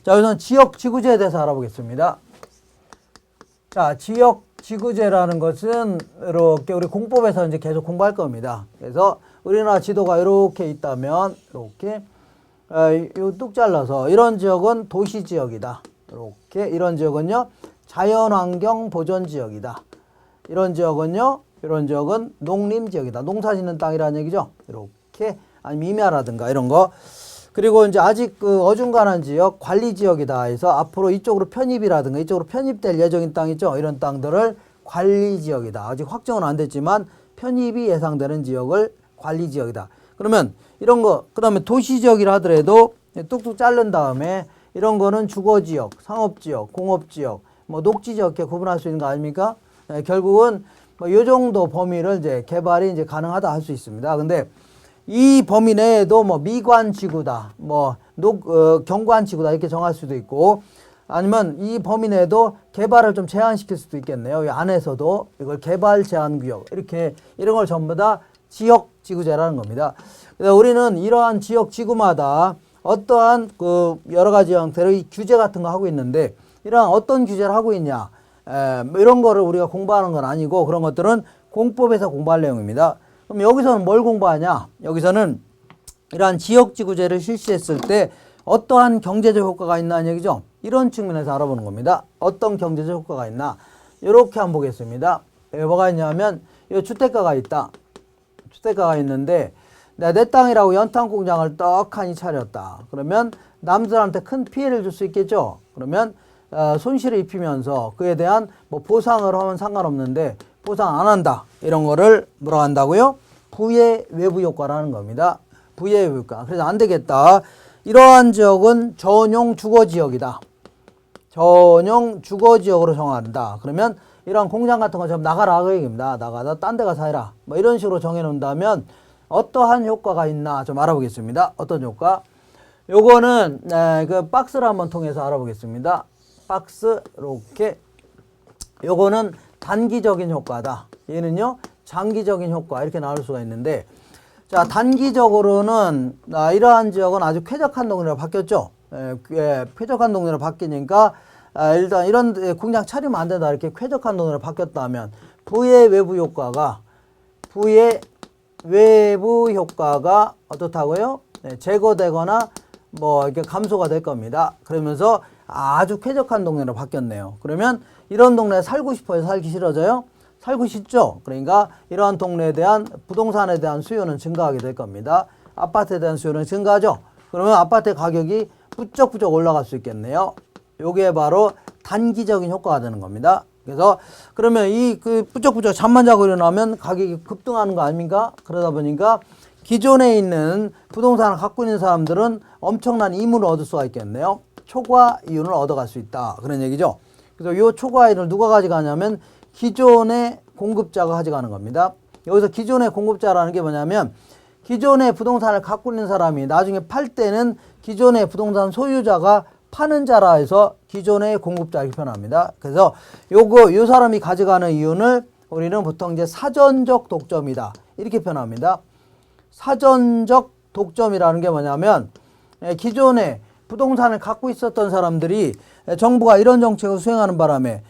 자, 우선 지역지구제에 대해서 알아보겠습니다. 자, 지역지구제라는 것은 이렇게 우리 공법에서 이제 계속 공부할 겁니다. 그래서 우리나라 지도가 이렇게 있다면 이렇게 뚝 잘라서 이런 지역은 도시지역이다. 이렇게 이런 지역은요 자연환경 보존지역이다. 이런 지역은요 이런 지역은 농림지역이다. 농사 짓는 땅이라는 얘기죠. 이렇게 아니면 임야라든가 이런 거. 그리고 이제 아직 어중간한 지역 관리지역이다 해서 앞으로 이쪽으로 편입이라든가 이쪽으로 편입될 예정인 땅 있죠. 이런 땅들을 관리지역이다. 아직 확정은 안 됐지만 편입이 예상되는 지역을 관리지역이다. 그러면 이런 거 그 다음에 도시지역이라 하더라도 뚝뚝 자른 다음에 이런 거는 주거지역, 상업지역, 공업지역, 녹지지역 이렇게 구분할 수 있는 거 아닙니까? 결국은 요 정도 범위를 이제 개발이 이제 가능하다 할 수 있습니다. 근데 이 범위 내에도 미관지구다, 경관지구다 이렇게 정할 수도 있고, 아니면 이 범위 내에도 개발을 좀 제한시킬 수도 있겠네요. 이 안에서도 이걸 개발 제한 구역 이렇게 이런 걸 전부 다 지역 지구제라는 겁니다. 그래서 우리는 이러한 지역 지구마다 어떠한 여러 가지 형태의 규제 같은 거 하고 있는데, 이러한 어떤 규제를 하고 있냐, 이런 거를 우리가 공부하는 건 아니고 그런 것들은 공법에서 공부할 내용입니다. 그럼 여기서는 뭘 공부하냐? 여기서는 이러한 지역지구제를 실시했을 때 어떠한 경제적 효과가 있나 얘기죠. 이런 측면에서 알아보는 겁니다. 어떤 경제적 효과가 있나? 이렇게 한번 보겠습니다. 여기 뭐가 있냐면 이 주택가가 있다. 주택가가 있는데 내 땅이라고 연탄 공장을 떡하니 차렸다. 그러면 남들한테 큰 피해를 줄 수 있겠죠. 그러면 손실을 입히면서 그에 대한 보상을 하면 상관없는데 보상 안 한다. 이런 거를 뭐라 한다고요? 부의 외부 효과라는 겁니다. 부의 외부 효과. 그래서 안 되겠다. 이러한 지역은 전용 주거지역이다. 전용 주거지역으로 정한다. 그러면 이런 공장 같은 거 좀 나가라 그 얘기입니다. 나가다 딴 데 가서 해라. 이런 식으로 정해 놓는다면 어떠한 효과가 있나 좀 알아보겠습니다. 어떤 효과? 요거는 그 박스를 한번 통해서 알아보겠습니다. 박스 이렇게. 요거는 단기적인 효과다. 얘는요 장기적인 효과 이렇게 나올 수가 있는데, 자, 단기적으로는 이러한 지역은 아주 쾌적한 동네로 바뀌었죠. 쾌적한 동네로 바뀌니까 일단 이런 공장 차리면 안 된다 이렇게 쾌적한 동네로 바뀌었다면 부의 외부 효과가 어떻다고요? 제거되거나 이렇게 감소가 될 겁니다. 그러면서 아주 쾌적한 동네로 바뀌었네요. 그러면 이런 동네에 살고 싶어요? 살기 싫어져요? 살고 싶죠? 그러니까 이러한 동네에 대한 부동산에 대한 수요는 증가하게 될 겁니다. 아파트에 대한 수요는 증가하죠? 그러면 아파트 가격이 부쩍부쩍 올라갈 수 있겠네요. 요게 바로 단기적인 효과가 되는 겁니다. 그래서 그러면 부쩍부쩍 잠만 자고 일어나면 가격이 급등하는 거 아닙니까? 그러다 보니까 기존에 있는 부동산을 갖고 있는 사람들은 엄청난 이윤을 얻을 수가 있겠네요. 초과 이윤을 얻어갈 수 있다. 그런 얘기죠. 그래서 이 초과 이윤을 누가 가져가냐면 기존의 공급자가 가져가는 겁니다. 여기서 기존의 공급자라는 게 뭐냐면 기존의 부동산을 갖고 있는 사람이 나중에 팔 때는 기존의 부동산 소유자가 파는 자라 해서 기존의 공급자 이렇게 표현합니다. 그래서 요 사람이 가져가는 이윤을 우리는 보통 이제 사전적 독점이다 이렇게 표현합니다. 사전적 독점이라는 게 뭐냐면 기존에 부동산을 갖고 있었던 사람들이 정부가 이런 정책을 수행하는 바람에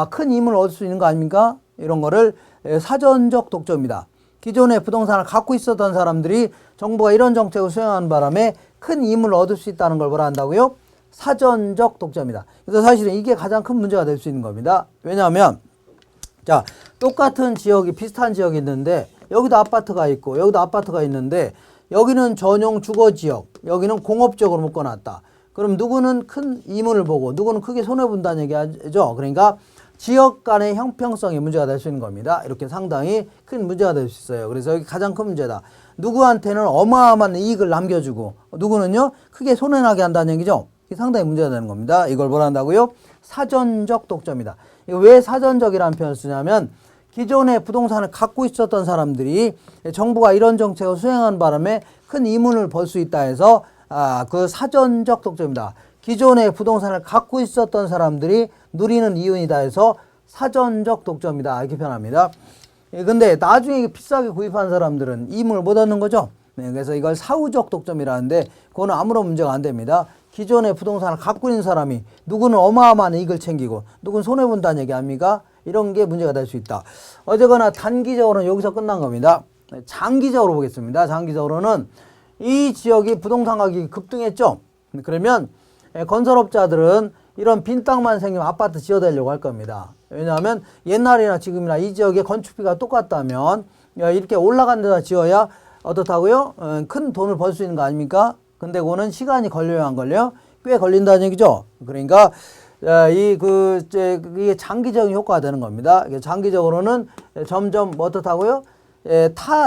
큰 이윤을 얻을 수 있는 거 아닙니까? 이런 거를 사전적 독점이다. 기존에 부동산을 갖고 있었던 사람들이 정부가 이런 정책을 수행하는 바람에 큰 이익을 얻을 수 있다는 걸 뭐라 한다고요? 사전적 독점이다. 그래서 사실은 이게 가장 큰 문제가 될 수 있는 겁니다. 왜냐하면 자, 똑같은 지역이 비슷한 지역이 있는데 여기도 아파트가 있고 여기도 아파트가 있는데 여기는 전용 주거지역, 여기는 공업적으로 묶어놨다. 그럼 누구는 큰 이문을 보고 누구는 크게 손해본다는 얘기죠. 그러니까 지역 간의 형평성이 문제가 될 수 있는 겁니다. 이렇게 상당히 큰 문제가 될 수 있어요. 그래서 여기 가장 큰 문제다. 누구한테는 어마어마한 이익을 남겨주고 누구는요 크게 손해나게 한다는 얘기죠. 이게 상당히 문제가 되는 겁니다. 이걸 뭐라 한다고요? 사전적 독점이다. 이거 왜 사전적이라는 표현을 쓰냐면 기존에 부동산을 갖고 있었던 사람들이 정부가 이런 정책을 수행하는 바람에 큰 이문을 벌 수 있다 해서 그 사전적 독점이다. 기존에 부동산을 갖고 있었던 사람들이 누리는 이윤이다 해서 사전적 독점이다. 이렇게 표현합니다. 근데 나중에 비싸게 구입한 사람들은 이익을 못 얻는 거죠. 네, 그래서 이걸 사후적 독점이라는데 그거는 아무런 문제가 안 됩니다. 기존에 부동산을 갖고 있는 사람이 누구는 어마어마한 이익을 챙기고 누구는 손해본다는 얘기 아닙니까? 이런 게 문제가 될 수 있다. 어쨌거나 단기적으로는 여기서 끝난 겁니다. 장기적으로 보겠습니다. 장기적으로는 이 지역이 부동산 가격이 급등했죠. 그러면 건설업자들은 이런 빈 땅만 생기면 아파트 지어대려고 할 겁니다. 왜냐하면 옛날이나 지금이나 이 지역의 건축비가 똑같다면 이렇게 올라간 데다 지어야 어떻다고요? 큰 돈을 벌 수 있는 거 아닙니까? 근데 그거는 시간이 걸려요, 안 걸려요? 꽤 걸린다는 얘기죠. 그러니까 이게 장기적인 효과가 되는 겁니다. 장기적으로는 점점 어떻다고요?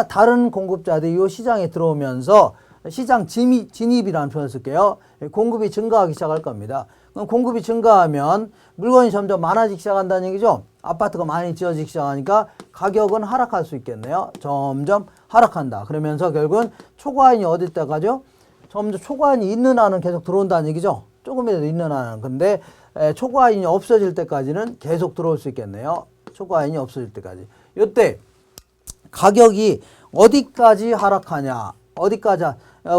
다른 공급자들이 이 시장에 들어오면서 시장 진입이라는 표현을 쓸게요. 공급이 증가하기 시작할 겁니다. 그럼 공급이 증가하면 물건이 점점 많아지기 시작한다는 얘기죠. 아파트가 많이 지어지기 시작하니까 가격은 하락할 수 있겠네요. 점점 하락한다. 그러면서 결국은 초과인이 어디 때까지요? 점점 초과인이 있는 한은 계속 들어온다는 얘기죠. 조금이라도 있는 한은. 근데 초과인이 없어질 때까지는 계속 들어올 수 있겠네요. 초과인이 없어질 때까지. 이때 가격이 어디까지 하락하냐, 어디까지,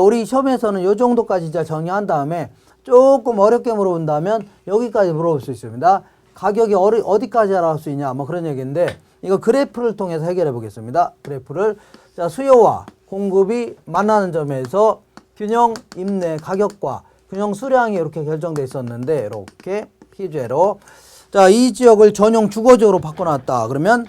우리 시험에서는 이 정도까지 이제 정리한 다음에 조금 어렵게 물어본다면 여기까지 물어볼 수 있습니다. 가격이 어디까지 하락할 수 있냐, 뭐 그런 얘기인데 이거 그래프를 통해서 해결해 보겠습니다. 그래프를. 자, 수요와 공급이 만나는 점에서 균형 임대 가격과 균형 수량이 이렇게 결정돼 있었는데 이렇게 피제로 자, 이 지역을 전용 주거지역으로 바꿔놨다. 그러면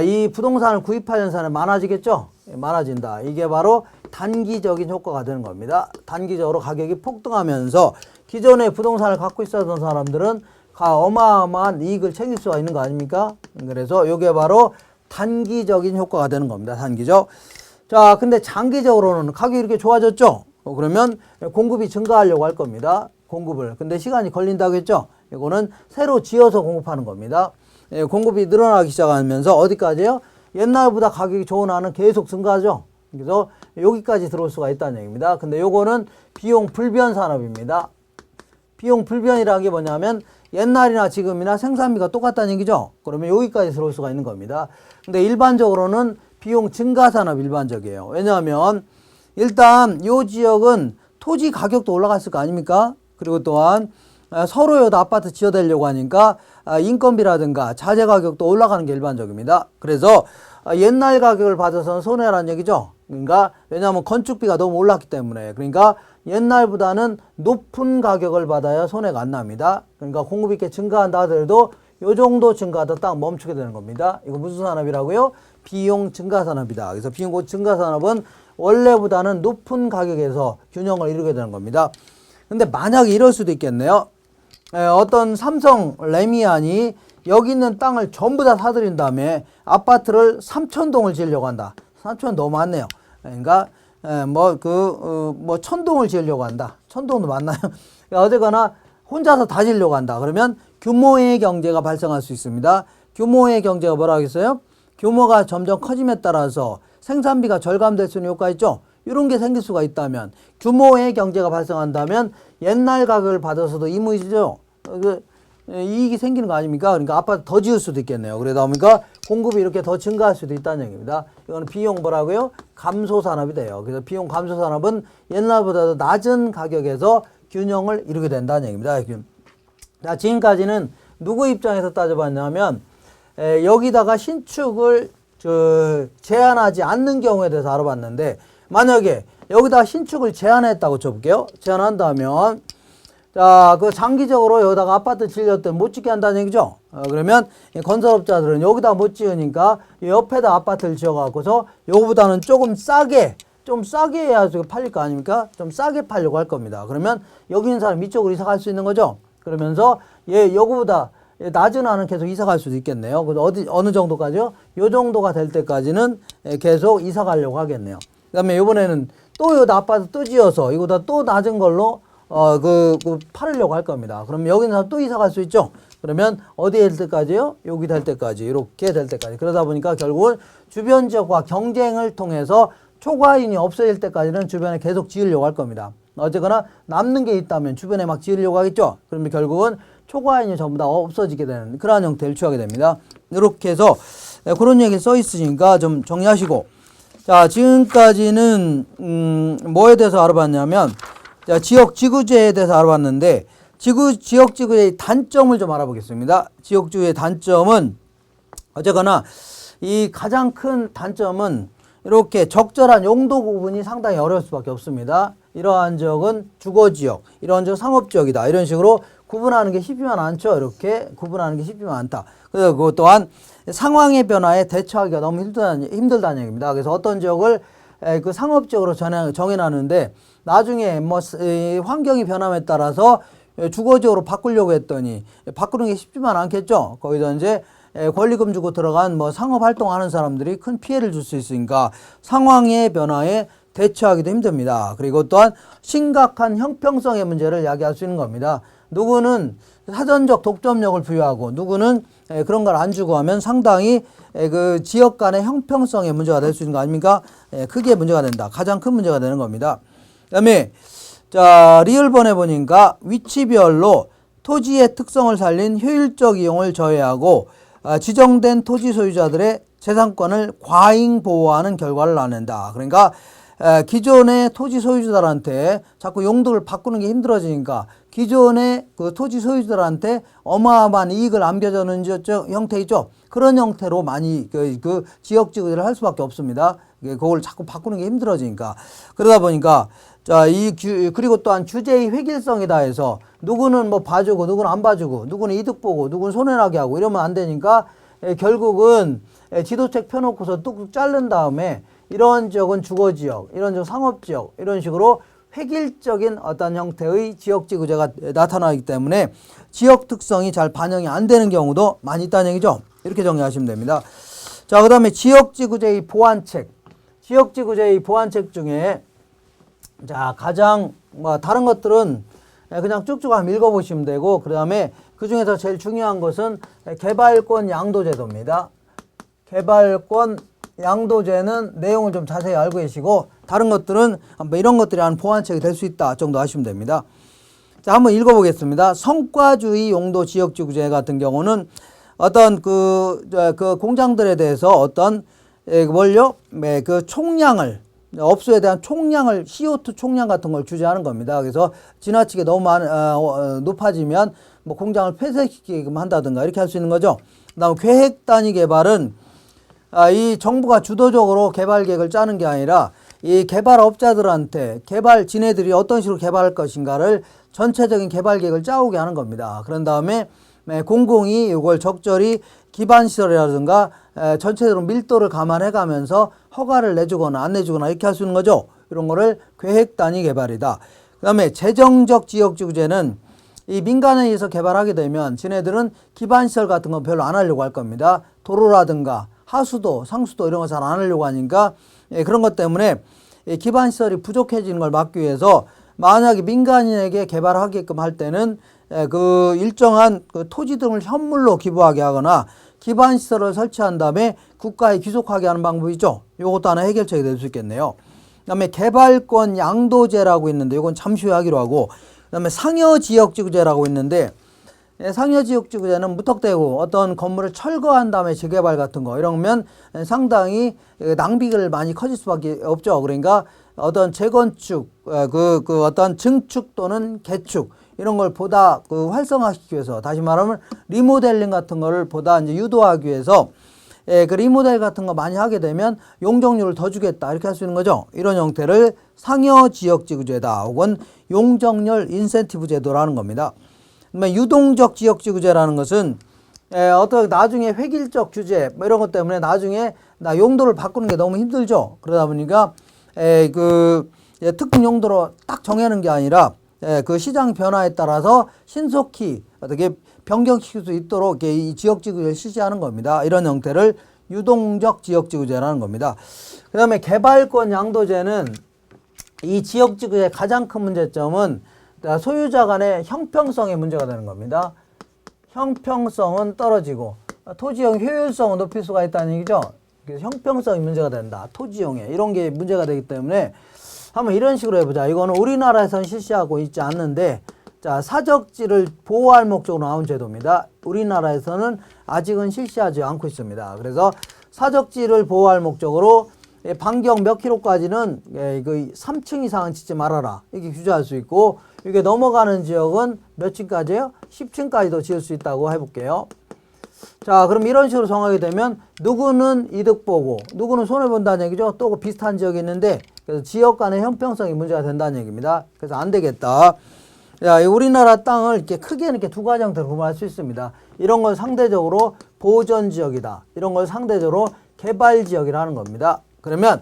이 부동산을 구입하는 사람이 많아지겠죠? 많아진다. 이게 바로 단기적인 효과가 되는 겁니다. 단기적으로 가격이 폭등하면서 기존에 부동산을 갖고 있었던 사람들은 어마어마한 이익을 챙길 수가 있는 거 아닙니까? 그래서 이게 바로 단기적인 효과가 되는 겁니다. 단기적. 자, 근데 장기적으로는 가격이 이렇게 좋아졌죠? 그러면 공급이 증가하려고 할 겁니다. 공급을. 근데 시간이 걸린다고 했죠? 이거는 새로 지어서 공급하는 겁니다. 공급이 늘어나기 시작하면서 어디까지요? 옛날보다 가격이 좋은 한은 계속 증가하죠. 그래서 여기까지 들어올 수가 있다는 얘기입니다. 근데 요거는 비용 불변 산업입니다. 비용 불변이라는 게 뭐냐면 옛날이나 지금이나 생산비가 똑같다는 얘기죠. 그러면 여기까지 들어올 수가 있는 겁니다. 근데 일반적으로는 비용 증가 산업 일반적이에요. 왜냐하면 일단 요 지역은 토지 가격도 올라갔을 거 아닙니까? 그리고 또한 서로 여도 아파트 지어대려고 하니까 인건비라든가 자재 가격도 올라가는 게 일반적입니다. 그래서 옛날 가격을 받아서는 손해라는 얘기죠. 그러니까 왜냐하면 건축비가 너무 올랐기 때문에. 그러니까 옛날보다는 높은 가격을 받아야 손해가 안 납니다. 그러니까 공급이 이렇게 증가한다 하더라도 요 정도 증가하다 딱 멈추게 되는 겁니다. 이거 무슨 산업이라고요? 비용 증가 산업이다. 그래서 비용 증가 산업은 원래보다는 높은 가격에서 균형을 이루게 되는 겁니다. 근데 만약에 이럴 수도 있겠네요. 어떤 삼성 레미안이 여기 있는 땅을 전부 다 사들인 다음에 아파트를 3,000동을 지으려고 한다. 3,000 너무 많네요. 그러니까 뭐 1,000동을 지으려고 한다. 1,000동도 많나요? 어쨌거나 혼자서 다 지으려고 한다. 그러면 규모의 경제가 발생할 수 있습니다. 규모의 경제가 뭐라 하겠어요? 규모가 점점 커짐에 따라서 생산비가 절감될 수 있는 효과 있죠? 이런 게 생길 수가 있다면 규모의 경제가 발생한다면 옛날 가격을 받아서도 이무이죠. 이익이 생기는 거 아닙니까? 그러니까 아파트 더 지을 수도 있겠네요. 그러다 보니까 공급이 이렇게 더 증가할 수도 있다는 얘기입니다. 이거는 비용 뭐라고요? 감소 산업이 돼요. 그래서 비용 감소 산업은 옛날보다도 낮은 가격에서 균형을 이루게 된다는 얘기입니다. 자, 지금까지는 누구 입장에서 따져봤냐면 여기다가 신축을 제한하지 않는 경우에 대해서 알아봤는데, 만약에 여기다 신축을 제한했다고 쳐볼게요. 제한한다면, 자, 그 장기적으로 여기다가 아파트 질렸더니 못 짓게 한다는 얘기죠. 그러면 건설업자들은 여기다 못 지으니까 옆에다 아파트를 지어갖고서 요거보다는 조금 싸게, 좀 싸게 해야 팔릴 거 아닙니까? 좀 싸게 팔려고 할 겁니다. 그러면 여기 있는 사람 이쪽으로 이사 갈 수 있는 거죠. 그러면서 요거보다 낮은 안은 계속 이사 갈 수도 있겠네요. 그래서 어느 정도까지요? 요 정도가 될 때까지는 계속 이사 가려고 하겠네요. 그 다음에 이번에는 또 여기다 아파트 또 지어서 이거보다 또 낮은 걸로 팔으려고 할 겁니다. 그럼 여기 있는 사람 또 이사 갈 수 있죠? 그러면 어디에 될 때까지요? 여기 될 때까지, 이렇게 될 때까지. 그러다 보니까 결국은 주변 지역과 경쟁을 통해서 초과인이 없어질 때까지는 주변에 계속 지으려고 할 겁니다. 어쨌거나 남는 게 있다면 주변에 막 지으려고 하겠죠. 그러면 결국은 초과인이 전부 다 없어지게 되는 그러한 형태를 취하게 됩니다. 이렇게 해서 그런 얘기 써 있으니까 좀 정리하시고, 자, 지금까지는 뭐에 대해서 알아봤냐면, 자, 지역지구제에 대해서 알아봤는데, 지역지구제의 단점을 좀 알아보겠습니다. 지역지구의 단점은 어쨌거나 이 가장 큰 단점은 이렇게 적절한 용도 구분이 상당히 어려울 수밖에 없습니다. 이러한 지역은 주거지역, 이러한 지역은 상업지역이다. 이런 식으로 구분하는 게 쉽지만 않죠. 이렇게 구분하는 게 쉽지만 않다. 그래서 그것 또한 상황의 변화에 대처하기가 너무 힘들다는 얘기입니다. 그래서 어떤 지역을 그 상업지역으로 정해놨는데 나중에 뭐 환경이 변함에 따라서 주거지역으로 바꾸려고 했더니 바꾸는 게 쉽지만 않겠죠. 거기서 이제 권리금 주고 들어간 뭐 상업 활동하는 사람들이 큰 피해를 줄 수 있으니까 상황의 변화에 대처하기도 힘듭니다. 그리고 또한 심각한 형평성의 문제를 야기할 수 있는 겁니다. 누구는 사전적 독점력을 부여하고 누구는 그런 걸 안 주고 하면 상당히 그 지역 간의 형평성의 문제가 될 수 있는 거 아닙니까? 크게 문제가 된다. 가장 큰 문제가 되는 겁니다. 그 다음에 자, 리얼번에 보니까 위치별로 토지의 특성을 살린 효율적 이용을 저해하고 지정된 토지 소유자들의 재산권을 과잉 보호하는 결과를 나눈다. 그러니까 기존의 토지 소유자들한테 자꾸 용도를 바꾸는 게 힘들어지니까 기존의 그 토지 소유자들한테 어마어마한 이익을 안겨주는 형태이죠. 그런 형태로 많이 그 지역지구제를 할 수밖에 없습니다. 그걸 자꾸 바꾸는 게 힘들어지니까. 그러다 보니까 자, 그리고 또한 주제의 획일성이다 해서 누구는 뭐 봐주고 누구는 안 봐주고 누구는 이득 보고 누구는 손해나게 하고 이러면 안 되니까 결국은 지도책 펴놓고서 뚝뚝 자른 다음에 이런 지역은 주거지역, 이런 지역 상업지역 이런 식으로 획일적인 어떤 형태의 지역지구제가 나타나기 때문에 지역 특성이 잘 반영이 안 되는 경우도 많이 있다는 얘기죠. 이렇게 정리하시면 됩니다. 자, 그 다음에 지역지구제의 보완책. 지역지구제의 보완책 중에 자, 가장 뭐 다른 것들은 그냥 쭉쭉 한번 읽어보시면 되고, 그 다음에 그 중에서 제일 중요한 것은 개발권 양도제도입니다. 개발권 양도제는 내용을 좀 자세히 알고 계시고, 다른 것들은 뭐 이런 것들이 한 보완책이 될 수 있다 정도 하시면 됩니다. 자, 한번 읽어보겠습니다. 성과주의 용도 지역지구제 같은 경우는 어떤 그 공장들에 대해서 어떤 그 총량을 업소에 대한 총량을 CO2 총량 같은 걸 규제하는 겁니다. 그래서 지나치게 너무 높아지면 뭐 공장을 폐쇄시키게끔 한다든가 이렇게 할 수 있는 거죠. 그다음 계획 단위 개발은 이 정부가 주도적으로 개발 계획을 짜는 게 아니라 이 개발업자들한테 지네들이 어떤 식으로 개발할 것인가를 전체적인 개발 계획을 짜오게 하는 겁니다. 그런 다음에 공공이 이걸 적절히 기반시설이라든가 전체적으로 밀도를 감안해 가면서 허가를 내주거나 안 내주거나 이렇게 할 수 있는 거죠. 이런 거를 계획 단위 개발이다. 그 다음에 재정적 지역지구제는 이 민간에 의해서 개발하게 되면 지네들은 기반시설 같은 거 별로 안 하려고 할 겁니다. 도로라든가 하수도, 상수도 이런 거 잘 안 하려고 하니까 그런 것 때문에 기반시설이 부족해지는 걸 막기 위해서 만약에 민간인에게 개발하게끔 할 때는 그 일정한 그 토지 등을 현물로 기부하게 하거나 기반시설을 설치한 다음에 국가에 귀속하게 하는 방법이죠. 이것도 하나 해결책이 될 수 있겠네요. 그 다음에 개발권 양도제라고 있는데 이건 잠시 후에 하기로 하고, 그 다음에 상여지역지구제라고 있는데 상여지역지구제는 무턱대고 어떤 건물을 철거한 다음에 재개발 같은 거 이러면 상당히 낭비를 많이 커질 수밖에 없죠. 그러니까 어떤 재건축, 어떤 증축 또는 개축 이런 걸 보다 그 활성화시키기 위해서, 다시 말하면 리모델링 같은 거를 보다 이제 유도하기 위해서 그 리모델 같은 거 많이 하게 되면 용적률을 더 주겠다 이렇게 할 수 있는 거죠. 이런 형태를 상여 지역지구제다 혹은 용적률 인센티브 제도라는 겁니다. 그러면 유동적 지역지구제라는 것은 어떻게 나중에 획일적 규제 뭐 이런 것 때문에 나중에 나 용도를 바꾸는 게 너무 힘들죠. 그러다 보니까 그 특정 용도로 딱 정하는 게 아니라 그 시장 변화에 따라서 신속히 어떻게 변경시킬 수 있도록 이 지역지구제를 실시하는 겁니다. 이런 형태를 유동적 지역지구제라는 겁니다. 그 다음에 개발권 양도제는 이 지역지구의 가장 큰 문제점은 소유자 간의 형평성의 문제가 되는 겁니다. 형평성은 떨어지고 토지용 효율성은 높일 수가 있다는 얘기죠. 그래서 형평성이 문제가 된다. 토지용에 이런 게 문제가 되기 때문에 한번 이런 식으로 해보자. 이거는 우리나라에서는 실시하고 있지 않는데, 자, 사적지를 보호할 목적으로 나온 제도입니다. 우리나라에서는 아직은 실시하지 않고 있습니다. 그래서 사적지를 보호할 목적으로 반경 몇 킬로까지는 그 3층 이상은 짓지 말아라 이렇게 규제할 수 있고, 이게 넘어가는 지역은 몇 층까지요? 10층까지도 지을 수 있다고 해볼게요. 자, 그럼 이런 식으로 정하게 되면 누구는 이득 보고 누구는 손해 본다는 얘기죠. 또 그 비슷한 지역이 있는데, 그래서 지역 간의 형평성이 문제가 된다는 얘기입니다. 그래서 안 되겠다. 야, 우리나라 땅을 이렇게 크게 이렇게 두 가지 형태로 구분할 수 있습니다. 이런 건 상대적으로 보전 지역이다. 이런 걸 상대적으로 개발 지역이라는 겁니다. 그러면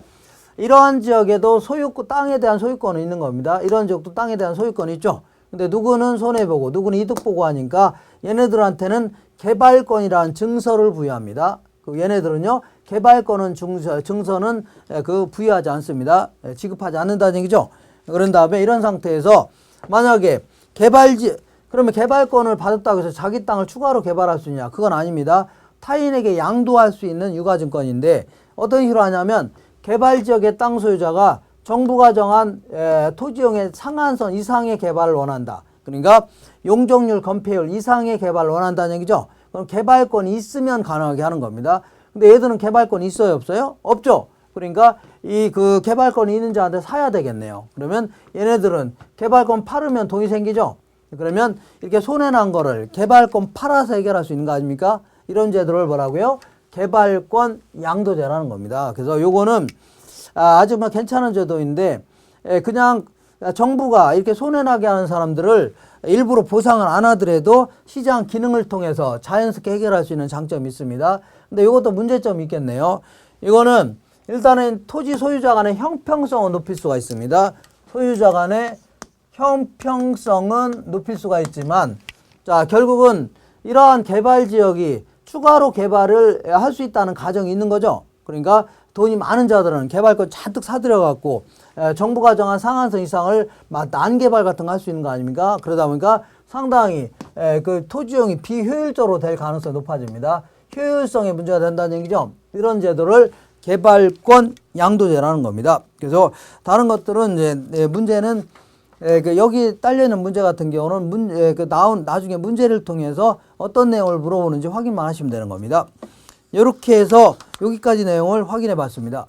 이러한 지역에도 소유권, 땅에 대한 소유권은 있는 겁니다. 이런 지역도 땅에 대한 소유권이 있죠. 근데 누구는 손해보고 누구는 이득 보고 하니까 얘네들한테는 개발권이라는 증서를 부여합니다. 그 얘네들은요, 개발권은 증서는 그 부여하지 않습니다. 지급하지 않는다는 얘기죠. 그런 다음에 이런 상태에서 만약에 그러면 개발권을 받았다고 해서 자기 땅을 추가로 개발할 수 있냐? 그건 아닙니다. 타인에게 양도할 수 있는 유가증권인데, 어떤 식으로 하냐면 개발지역의 땅 소유자가 정부가 정한 토지용의 상한선 이상의 개발을 원한다. 그러니까 용적률 건폐율 이상의 개발을 원한다는 얘기죠. 그럼 개발권이 있으면 가능하게 하는 겁니다. 근데 얘들은 개발권이 있어요, 없어요? 없죠. 그러니까 이 그 개발권이 있는 자한테 사야 되겠네요. 그러면 얘네들은 개발권 팔으면 돈이 생기죠. 그러면 이렇게 손해난 거를 개발권 팔아서 해결할 수 있는 거 아닙니까? 이런 제도를 뭐라고요? 개발권 양도제라는 겁니다. 그래서 요거는 아주 괜찮은 제도인데, 그냥 정부가 이렇게 손해나게 하는 사람들을 일부러 보상을 안 하더라도 시장 기능을 통해서 자연스럽게 해결할 수 있는 장점이 있습니다. 근데 이것도 문제점이 있겠네요. 이거는 일단은 토지 소유자 간의 형평성을 높일 수가 있습니다. 소유자 간의 형평성은 높일 수가 있지만, 자, 결국은 이러한 개발 지역이 추가로 개발을 할 수 있다는 가정이 있는 거죠. 그러니까 돈이 많은 자들은 개발권 잔뜩 사들여갖고 정부가 정한 상한선 이상을 난개발 같은 거 할 수 있는 거 아닙니까? 그러다 보니까 상당히 그 토지용이 비효율적으로 될 가능성이 높아집니다. 효율성에 문제가 된다는 얘기죠. 이런 제도를 개발권 양도제라는 겁니다. 그래서 다른 것들은 이제 문제는 여기 딸려있는 문제 같은 경우는 나중에 문제를 통해서 어떤 내용을 물어보는지 확인만 하시면 되는 겁니다. 이렇게 해서 여기까지 내용을 확인해 봤습니다.